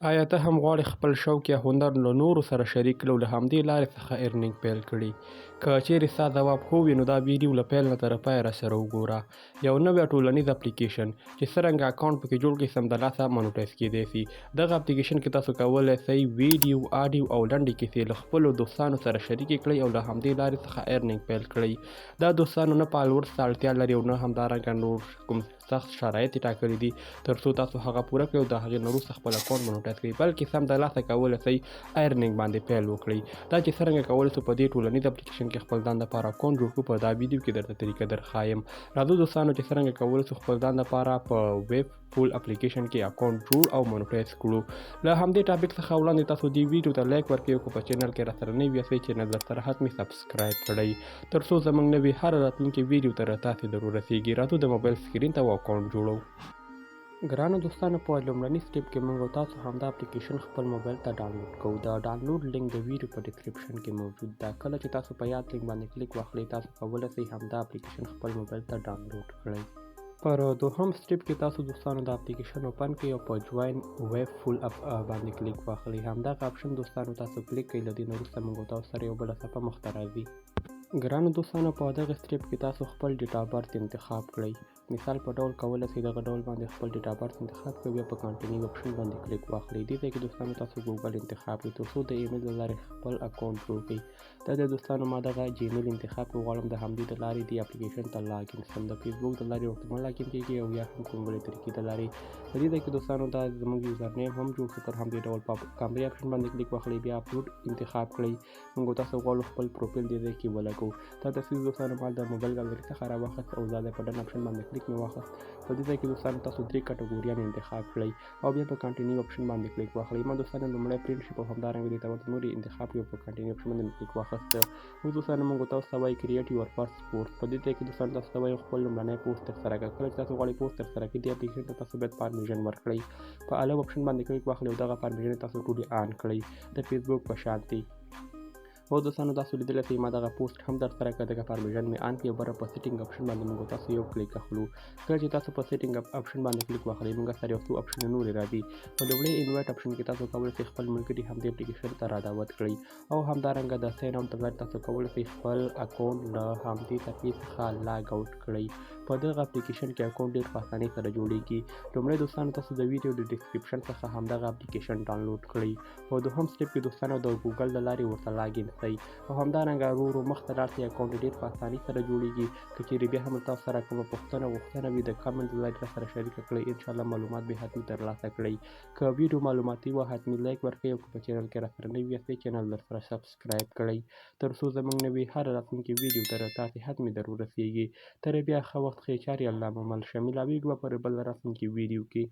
آیا ته هم غواړې خپل شوق یا هنر له نورو سره شریک کړې او له همدې لارې څخه ارنینګ پیل کړي؟ که چیرې ستا ځواب هو وي نو دا ویډیو له پیل نه تر پایه راسره وګوره. یو نوی ټولنیز اپلیکیشن چې څرنګه اکاونټ پکې جوړ کړئ سمدلاسه مونیټایز کیدی سي. دغه اپلیکیشن کې تاسو کولی سئ ویډیو، آډیو او لنډې کیسې له خپلو دوستانو سره شریکې کړئ او له همدې لارې څخه ارنینګ پیل کړئ. دا دوستانو نه فالوورز ته اړتیا لري او نه همدارنګه نور کوم سخت شرایط یې ټاکلي دي تر څو تاسو هغه پوره کړئ او د هغې نه وروسته خپل اکاونټ مونیټایز کړئ، بلکې سمدلاسه کولی سئ ارنینګ باندې پیل وکړئ. دا چې څرنګه کولی سو په دې ټولنیز اپلیکیشن کې خپل ځان دپاره اکاونټ جوړ کړو په دا ویډیو کې درته طریقه درښایم. راځو دوستانو چې څرنګه کولی سو خپل ځان دپاره په ویب فول اپلیکیشن کې اکاونټ جوړ او مونیټایز کړو. له همدې ټاپک څخه وړاندې تاسو دې ویډیو ته لایک ورکړئ او که په چینل کې راسره نوي یاستئ چینل درسره حتمي سبسکرایب کړئ تر څو زموږ نوې هره راتلونکې ویډیو تر تاسې در ورسیږي. راځو د موبایل سکرین ته و اکاونټ جوړو. ګرانو دوستانو په لومړني سټیپ کې موږ تاسو همدا اپلیکیشن خپل موبایل ته ډاونلوډ کوو. د ډاونلوډ لینک د ویډیو په ډسکرپشن کې موجود ده. کله چې تاسو په یاد لینک باندې کلیک واخلئ تاسو کولی سئ همدا اپلیکیشن خپل موبایل ته ډاونلوډ کړئ. پر دوهم سټیپ کې تاسو دوستانو د اپلیکیشن اوپن کړئ او په جوین ویفول باندې کلیک واخلئ. همدغه اپشن دوستانو تاسو کلیک کړئ. له دې نه وروسته موږ تاسو سره یو بله صفحه مخته راځي. ګرانو دوستانو په دغه سټیپ کې تاسو خپل ډیټ آف برث انتخاب کړئ. مثال په ډول کولی سئ دغه ډول باندې خپل ډیټ آف برث انتخاب کړئ، بیا په کنټینیو اپشن باندې کلیک واخلئ. دې ځای کې دوستانو تاسو ګوګل انتخاب کړئ تر څو د ایمیل له لارې خپل اکاونټ جوړ کړئ. دا د دوستانو ما دغه جیمیل انتخاب کړ، غواړم د همدې د لارې دې اپلیکیشن ته لاګین شم. د فیسبوک د لارې ورته نه لاګین کیږي او یا هم کوم بلې طریقې د لارې. په دې ځای کې دوستانو دا زموږ یوزر نیم هم جوړ شو. پر همدې ډول په کامرې اپشن باندې کلیک واخلئ، بیا اپلوډ انتخاب کړئ. موږ تاسو غواړو خپل پروفایل دې ځای کې ولګوو. دا تصویر دوستانو ما د موبایل ګالري څخه راواخیست او دا په ډن اپشن باندې کلیک مې واخیست. په دې ځای کې دوستانو تاسو 3 کټګوریان انتخاب کړئ او بیا په کنټینیو اپشن باندې کلیک واخلئ. ما دوستانو لومړی فرینډشپ او همدارنګه دې ته ورته نور یې انتخاب کړي او په کنټینیو اپشن باندې کلیک واخیست. اوس دوستانو موږ تاسو ته وایي کریټ یور فرست پوسټ. په دې ځای کې دوستانو تاسو ته وایي خپل لومړنی پوسټ ترسره کړه. کله چې تاسو غواړئ پوسټ ترسره کړئ دې اپلیکیشن ته تاسو باید پرمیشن ورکړئ. په الاو اپشن باندې کلیک واخلئ او دغه پرمیشن تاسو ټولې آن کړئ د فیسبوک په شانتي. او دوستانو تاسو لیدلی سئ ما دغه پوسټ هم درسره کړه، دغه پرمیشن مې آن کړي او بره په سیټینګ اپشن باندې موږ تاسو یو کلیک اخلو. کله چې تاسو په سیټینګ اپشن باندې کلیک واخلئ موږ سره یو څو اپشن نورې راځي. په لومړي انوایټ اپشن کې تاسو کولی سئ خپل ملګري همدې اپلیکیشن ته رادعوت کړئ او همدارنګه د ساین آوټ له لارې تاسو کولی سئ خپل اکاونټ له همدې صفحې څخه لاګ آوټ کړئ. په دغه اپلیکیشن کې اکاونټ ډېر په اسانۍ سره جوړیږي. لومړی دوستانو تاسو د ویډیو د ډسکرپشن څخه همدغه اپلیکیشن ډاونلوډ کړئ. په دوهم سټیپ کې دوستانو د ګوګل له لارې ورته لاګین سئ او همدارنګه ورو ورو مخته لاړ سئ. اکاونټ ډېر په اسانۍ سره جوړیږي. که چیرې بیا هم تاسو سره کومه پوښتنه غوښتنه وي د کمنټ له لارې راسره شریکه کړئ. انشاءالله معلومات به حتمي ترلاسه کړئ. که ویډیو معلوماتي وه حتمي لایک ورکړئ او که په چینل کې راسره نوي یاستئ چینل درسره سبسکرایب کړئ تر څو زموږ نوې هره راتلونکې ویډیو تر تاسې حتمي در ورسیږي. تر بیا ښه وخت ښې چارې الله مو مل شه. ملاویږو به پر بل راتلونکي ویډیو کې.